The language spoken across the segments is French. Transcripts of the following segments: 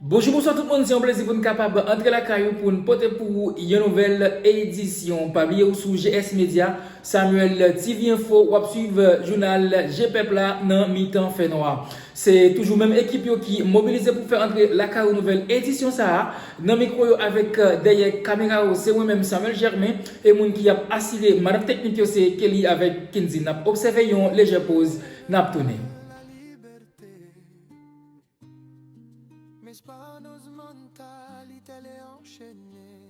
Bonjour, bonsoir tout le monde, c'est un plaisir pour nous capable d'entrer la caillou pour nous porter pour une nouvelle édition. Pas oublier sous GS Media, Samuel TV Info, ou suivre journal GPEP là, dans mi-temps fait noir. C'est toujours même équipe qui mobilisée pour faire entrer la caillou nouvelle édition ça. Dans micro avec derrière caméra, c'est moi-même Samuel Germain et mon qui a assuré madame technique c'est Kelly avec Kinzi. N'a observé une légère pause, n'a tourné. Spanos mentalité est enchaînée.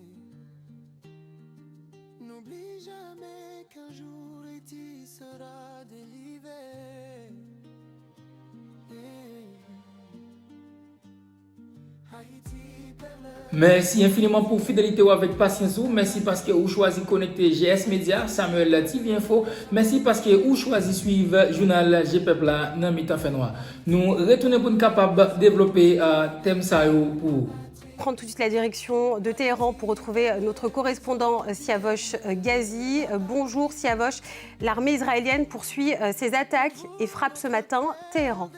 N'oublie jamais qu'un jour il sera délivré. Merci infiniment pour fidélité ou avec patience. Merci parce que vous choisissez connecter GS Media, Samuel TV Info. Merci parce que vous choisissez suivre journal GPEP là dans mi-temps fait noir. Nous retournons pour nous capable développer thème ça pour prendre tout de suite la direction de Téhéran pour retrouver notre correspondant Siavosh Ghazi. Bonjour Siavosh, l'armée israélienne poursuit ses attaques et frappe ce matin Téhéran.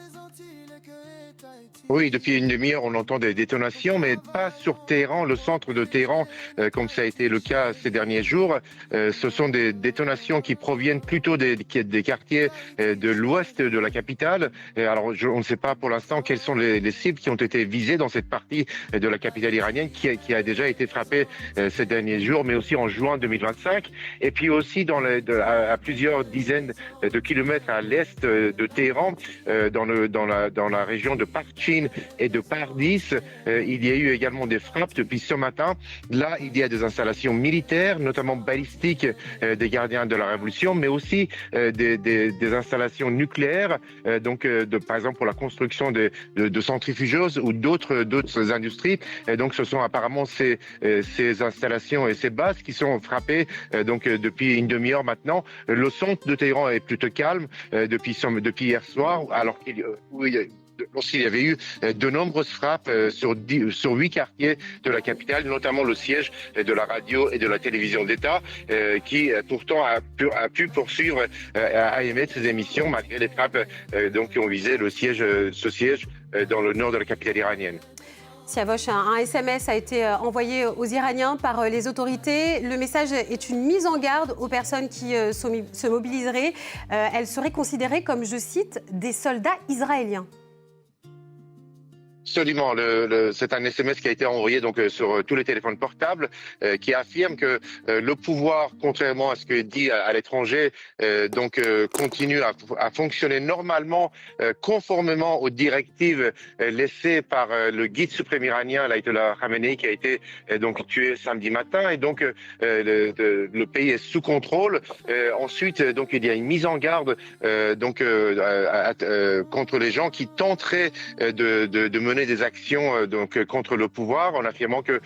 Oui, depuis une demi-heure, on entend des détonations, mais pas sur Téhéran, le centre de Téhéran, comme ça a été le cas ces derniers jours. Ce sont des détonations qui proviennent plutôt des quartiers de l'ouest de la capitale. Alors, on ne sait pas pour l'instant quelles sont les cibles qui ont été visées dans cette partie de la capitale iranienne qui a déjà été frappée ces derniers jours, mais aussi en juin 2025. Et puis aussi à plusieurs dizaines de kilomètres à l'est de Téhéran, dans la région de Parchin et de Pardis, il y a eu également des frappes depuis ce matin. Là, il y a des installations militaires, notamment balistiques des gardiens de la Révolution, mais aussi des installations nucléaires, par exemple pour la construction de centrifugeuses ou d'autres industries. Et donc, ce sont apparemment ces installations et ces bases qui sont frappées depuis une demi-heure maintenant. Le centre de Téhéran est plutôt calme depuis hier soir, alors lorsqu'il y avait eu de nombreuses frappes sur 8 quartiers de la capitale, notamment le siège de la radio et de la télévision d'État, qui pourtant a pu poursuivre à émettre ses émissions malgré les frappes qui ont visé ce siège dans le nord de la capitale iranienne. Siavosh, un SMS a été envoyé aux Iraniens par les autorités. Le message est une mise en garde aux personnes qui se mobiliseraient. Elles seraient considérées comme, je cite, des soldats israéliens. Absolument, c'est un SMS qui a été envoyé sur tous les téléphones portables qui affirme que le pouvoir, contrairement à ce que dit à l'étranger, continue à fonctionner normalement, conformément aux directives laissées par le guide suprême iranien, l'Ayatollah Khamenei, qui a été tué samedi matin, et le pays est sous contrôle. Ensuite, il y a une mise en garde contre les gens qui tenteraient de mener des actions contre le pouvoir, en affirmant que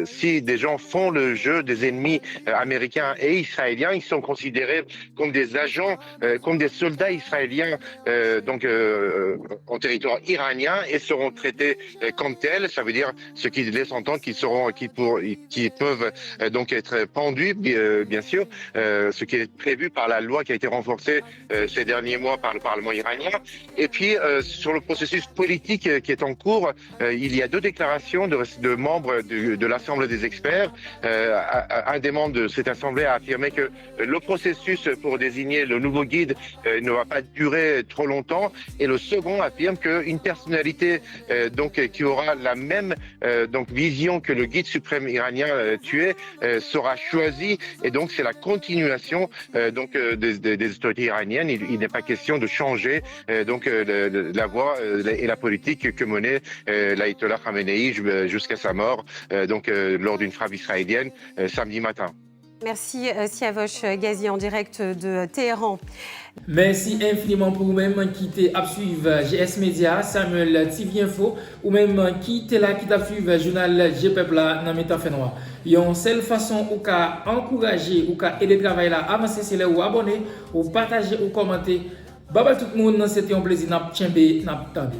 si des gens font le jeu des ennemis américains et israéliens, ils sont considérés comme des agents, comme des soldats israéliens en territoire iranien et seront traités comme tels. Ça veut dire ce qui laisse entendre qu'ils peuvent être pendus, bien sûr, ce qui est prévu par la loi qui a été renforcée ces derniers mois par le Parlement iranien. Et puis sur le processus politique qui est en cours, il y a 2 déclarations de membres de l'Assemblée des experts. Un des membres de cette assemblée a affirmé que le processus pour désigner le nouveau guide ne va pas durer trop longtemps, et le second affirme qu'une personnalité qui aura la même vision que le guide suprême iranien tué sera choisie, et donc c'est la continuation des autorités iraniennes. Il n'est pas question de changer la voie et la politique que menait l'Ayatollah Khamenei jusqu'à sa mort lors d'une frappe israélienne samedi matin. Merci Siavosh Ghazi en direct de Téhéran. Merci infiniment pour vous-même qui t'es suivre GS Media, Samuel TV Info, ou même qui t'es là, qui t'a suivre journal GPEP là dans mi-temps fait noir. Une seule façon ou qu'à encourager ou qu'à aider le travail là, avancer, c'est là ou abonner, ou partager ou commenter. Bye bye tout le monde, c'était un plaisir, n'a pas